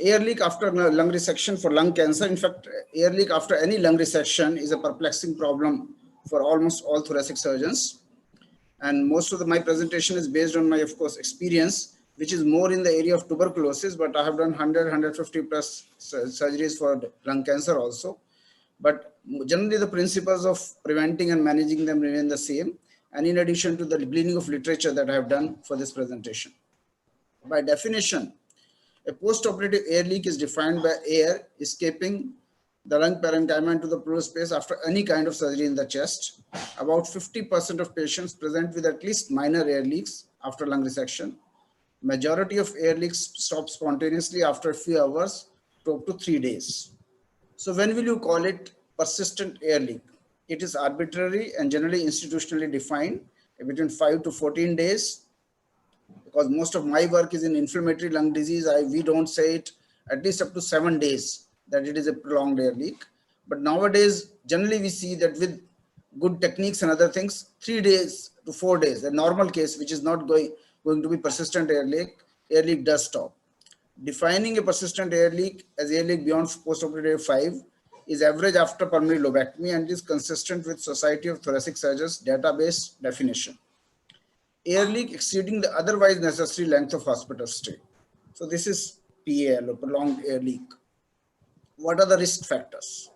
Air leak after lung resection for lung cancer. In fact, air leak after any lung resection is a perplexing problem for almost all thoracic surgeons. And most of my presentation is based on my, of course, experience, which is more in the area of tuberculosis, but I have done 150 plus surgeries for lung cancer also. But generally the principles of preventing and managing them remain the same. And in addition to the gleaning of literature that I have done for this presentation. By definition, a post-operative air leak is defined by air escaping the lung parenchyma into the pleural space after any kind of surgery in the chest. About 50% of patients present with at least minor air leaks after lung resection. Majority of air leaks stop spontaneously after a few hours to up to 3 days. So when will you call it persistent air leak? It is arbitrary and generally institutionally defined between 5 to 14 days. Because most of my work is in inflammatory lung disease, we don't say it at least up to 7 days that it is a prolonged air leak. But nowadays, generally we see that with good techniques and other things, 3 days to 4 days, a normal case, which is not going to be persistent air leak does stop. Defining a persistent air leak as air leak beyond postoperative 5 is average after pulmonary lobectomy and is consistent with Society of Thoracic Surgeons database definition. Air leak exceeding the otherwise necessary length of hospital stay. So this is PAL, or prolonged air leak. What are the risk factors?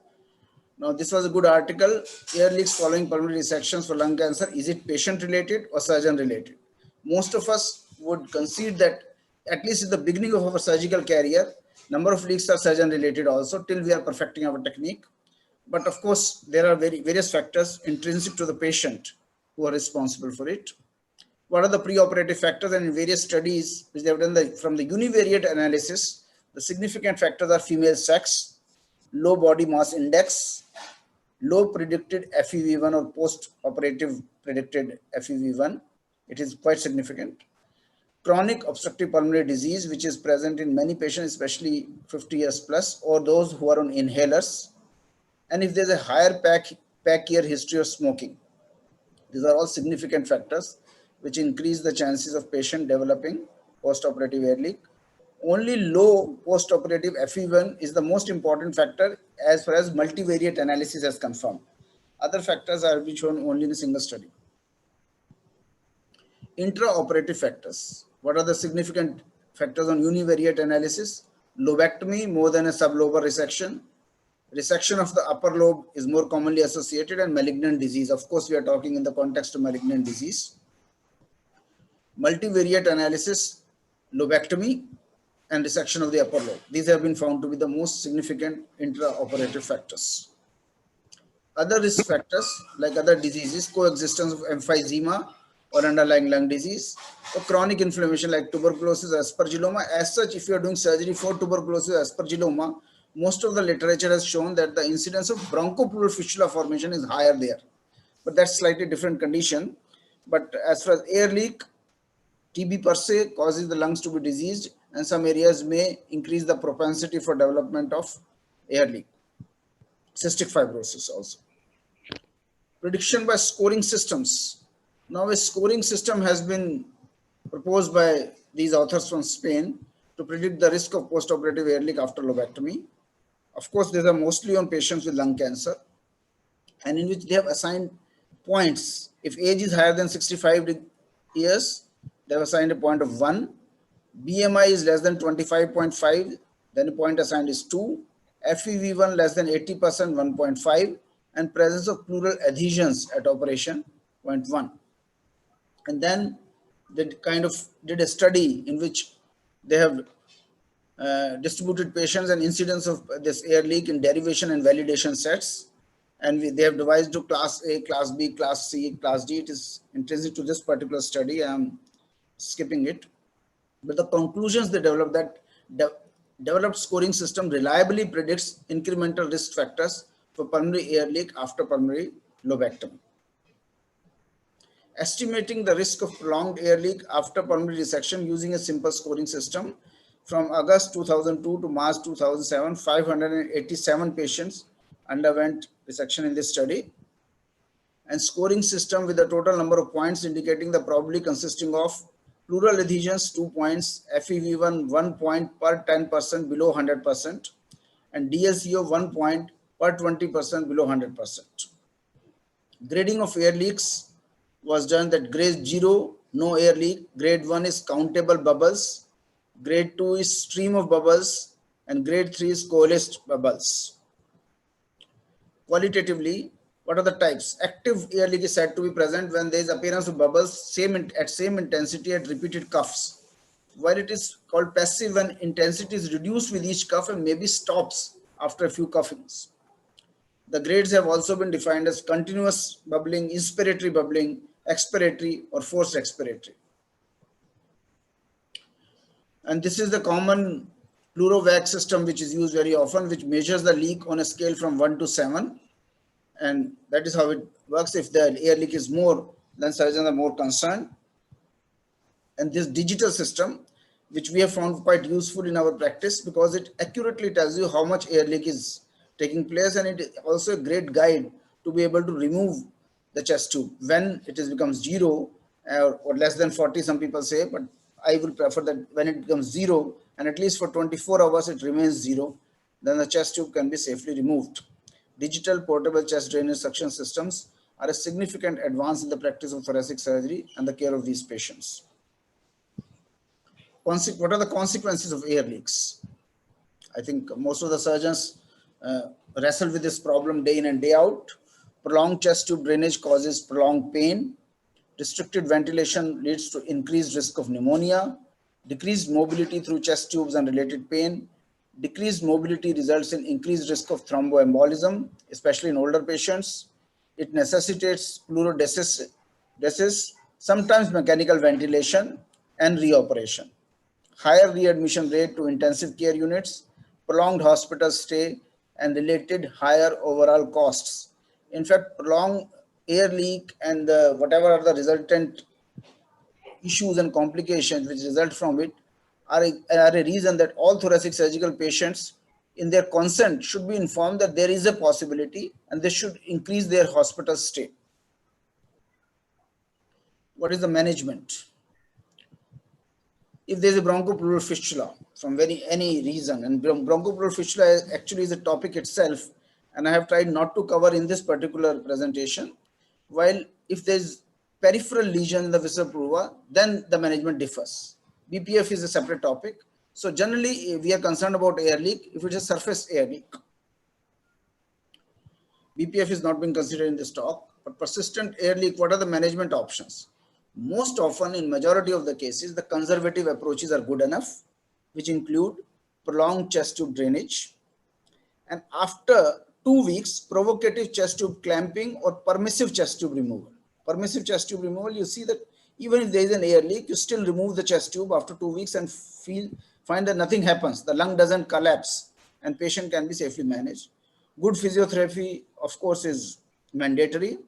Now, this was a good article. Air leaks following pulmonary resections for lung cancer. Is it patient related or surgeon related? Most of us would concede that at least at the beginning of our surgical career, number of leaks are surgeon related also till we are perfecting our technique. But of course, there are various factors intrinsic to the patient who are responsible for it. What are the preoperative factors? And in various studies which they have done from the univariate analysis, the significant factors are female sex, low body mass index, low predicted FEV1 or post-operative predicted FEV1. It is quite significant. Chronic obstructive pulmonary disease, which is present in many patients, especially 50 years plus, or those who are on inhalers. And if there's a higher pack year history of smoking. These are all significant factors which increase the chances of patient developing post-operative air leak. Only low post-operative FEV1 is the most important factor as far as multivariate analysis has confirmed. Other factors are being shown only in a single study. Intraoperative factors. What are the significant factors on univariate analysis? Lobectomy more than a sublobar resection. Resection of the upper lobe is more commonly associated, and malignant disease. Of course, we are talking in the context of malignant disease. Multivariate analysis, lobectomy, and resection of the upper lobe. These have been found to be the most significant intraoperative factors. Other risk factors, like other diseases, coexistence of emphysema or underlying lung disease, or chronic inflammation like tuberculosis, aspergilloma. As such, if you are doing surgery for tuberculosis, aspergilloma, most of the literature has shown that the incidence of bronchopleural fistula formation is higher there. But that's slightly different condition. But as far as air leak, TB per se causes the lungs to be diseased, and some areas may increase the propensity for development of air leak. Cystic fibrosis also. Prediction by scoring systems. Now a scoring system has been proposed by these authors from Spain to predict the risk of postoperative air leak after lobectomy. Of course, these are mostly on patients with lung cancer, and in which they have assigned points. If age is higher than 65 years, they have assigned a point of 1. BMI is less than 25.5, then a point assigned is 2. FEV1 less than 80%, 1.5, and presence of pleural adhesions at operation, 0.1. And then they kind of did a study in which they have distributed patients and incidence of this air leak in derivation and validation sets. And they have divided to class A, class B, class C, class D. It is intrinsic to this particular study. I'm skipping it. But the conclusions they developed, that developed scoring system reliably predicts incremental risk factors for pulmonary air leak after pulmonary lobectomy. Estimating the risk of prolonged air leak after pulmonary resection using a simple scoring system. From August 2002 to March 2007, 587 patients underwent resection in this study. And scoring system with the total number of points indicating the probability consisting of Pleural adhesions 2 points, FEV1 1 point per 10% below 100%, and DLCO 1 point per 20% below 100%. Grading of air leaks was done that grade 0, no air leak, grade 1 is countable bubbles, grade 2 is stream of bubbles, and grade 3 is coalesced bubbles. Qualitatively, what are the types? Active air leak is said to be present when there is appearance of bubbles at same intensity at repeated coughs. While it is called passive when intensity is reduced with each cough and maybe stops after a few coughings. The grades have also been defined as continuous bubbling, inspiratory bubbling, expiratory, or forced expiratory. And this is the common Pleurovac system which is used very often, which measures the leak on a scale from 1 to 7. And that is how it works. If the air leak is more, then surgeons are more concerned. And this digital system, which we have found quite useful in our practice because it accurately tells you how much air leak is taking place, and it is also a great guide to be able to remove the chest tube when it is becomes 0 or less than 40, some people say, but I will prefer that when it becomes 0 and at least for 24 hours it remains 0, then the chest tube can be safely removed. Digital portable chest drainage suction systems are a significant advance in the practice of thoracic surgery and the care of these patients. What are the consequences of air leaks? I think most of the surgeons wrestle with this problem day in and day out. Prolonged chest tube drainage causes prolonged pain. Restricted ventilation leads to increased risk of pneumonia. Decreased mobility through chest tubes and related pain. Decreased mobility results in increased risk of thromboembolism, especially in older patients. It necessitates pleurodesis, sometimes mechanical ventilation, and reoperation. Higher readmission rate to intensive care units, prolonged hospital stay, and related higher overall costs. In fact, prolonged air leak and whatever are the resultant issues and complications which result from it are a reason that all thoracic surgical patients in their consent should be informed that there is a possibility and they should increase their hospital stay. What is the management? If there is a bronchopleural fistula from any reason, and bronchopleural fistula actually is a topic itself, and I have tried not to cover in this particular presentation, while if there is peripheral lesion in the visa prova, then the management differs. BPF is a separate topic. So generally, we are concerned about air leak if it is a surface air leak. BPF is not being considered in this talk, but persistent air leak, what are the management options? Most often, in majority of the cases, the conservative approaches are good enough, which include prolonged chest tube drainage, and after 2 weeks, provocative chest tube clamping or permissive chest tube removal. Permissive chest tube removal, you see that even if there is an air leak, you still remove the chest tube after 2 weeks and find that nothing happens. The lung doesn't collapse and patient can be safely managed. Good physiotherapy, of course, is mandatory.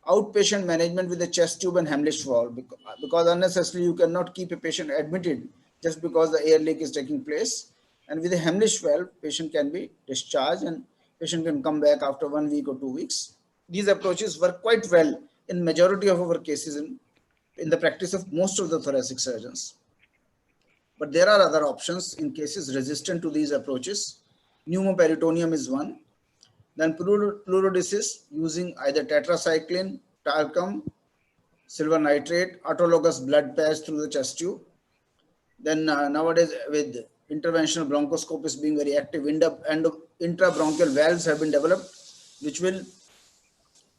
Outpatient management with the chest tube and Heimlich valve, because unnecessarily you cannot keep a patient admitted just because the air leak is taking place. And with a Heimlich valve, patient can be discharged and patient can come back after 1 week or 2 weeks. These approaches work quite well in majority of our cases in the practice of most of the thoracic surgeons. But there are other options in cases resistant to these approaches. Pneumoperitoneum is one. Then pleurodesis using either tetracycline, talcum, silver nitrate, autologous blood patch through the chest tube. Then nowadays with interventional bronchoscope is being very active, and intrabronchial valves have been developed, which will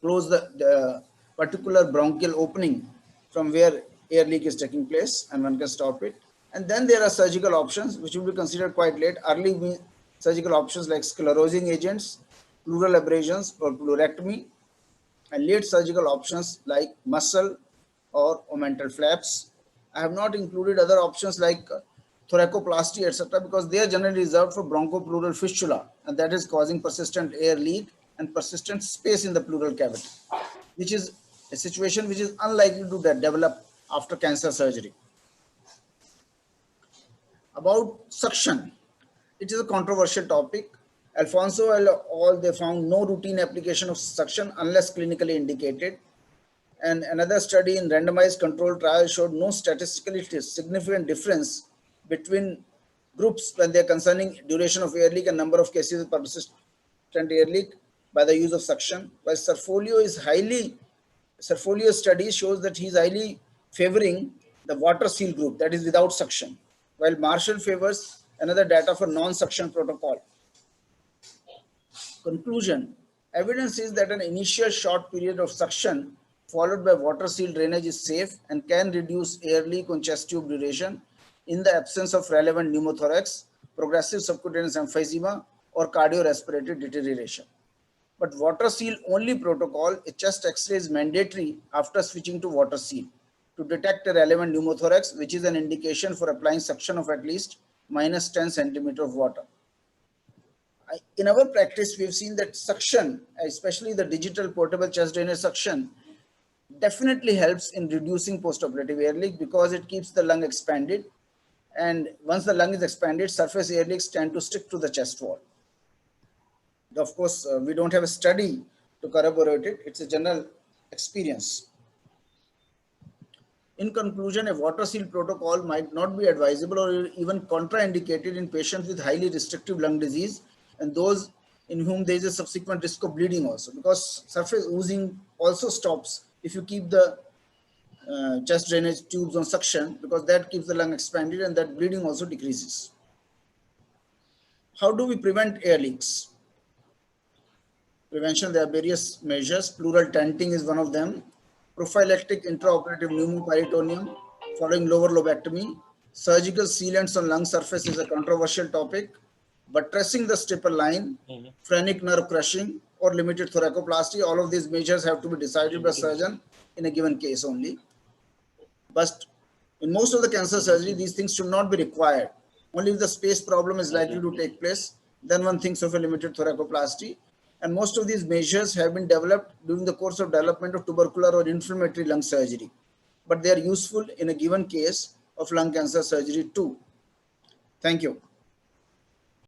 close the particular bronchial opening from where air leak is taking place, and one can stop it. And then there are surgical options, which will be considered quite late. Early surgical options like sclerosing agents, pleural abrasions or pleurectomy, and late surgical options like muscle or omental flaps. I have not included other options like thoracoplasty, etc., because they are generally reserved for bronchopleural fistula, and that is causing persistent air leak and persistent space in the pleural cavity, which is a situation which is unlikely to develop after cancer surgery. About suction, it is a controversial topic. Alfonso et al. They found no routine application of suction unless clinically indicated. And another study in randomized controlled trial showed no statistically significant difference between groups when they are concerning duration of air leak and number of cases of persistent air leak by the use of suction. While Serfolio's study shows that he is highly favoring the water seal group, that is without suction, while Marshall favors another data for non-suction protocol. Conclusion: evidence is that an initial short period of suction followed by water seal drainage is safe and can reduce air leak on chest tube duration in the absence of relevant pneumothorax, progressive subcutaneous emphysema, or cardiorespiratory deterioration. But water seal only protocol, a chest X-ray is mandatory after switching to water seal to detect a relevant pneumothorax, which is an indication for applying suction of at least minus 10 centimeter of water. In our practice, we've seen that suction, especially the digital portable chest drainage suction, definitely helps in reducing postoperative air leak because it keeps the lung expanded. And once the lung is expanded, surface air leaks tend to stick to the chest wall. Of course, we don't have a study to corroborate it. It's a general experience. In conclusion, a water seal protocol might not be advisable or even contraindicated in patients with highly restrictive lung disease and those in whom there is a subsequent risk of bleeding also, because surface oozing also stops if you keep the chest drainage tubes on suction, because that keeps the lung expanded and that bleeding also decreases. How do we prevent air leaks? Prevention, there are various measures. Pleural tenting is one of them. Prophylactic intraoperative pneumoperitoneum following lower lobectomy. Surgical sealants on lung surface is a controversial topic. Buttressing the stipple line, phrenic nerve crushing, or limited thoracoplasty, all of these measures have to be decided by surgeon in a given case only. But in most of the cancer surgery, these things should not be required. Only if the space problem is likely to take place, then one thinks of a limited thoracoplasty. And most of these measures have been developed during the course of development of tubercular or inflammatory lung surgery. But they are useful in a given case of lung cancer surgery too. Thank you.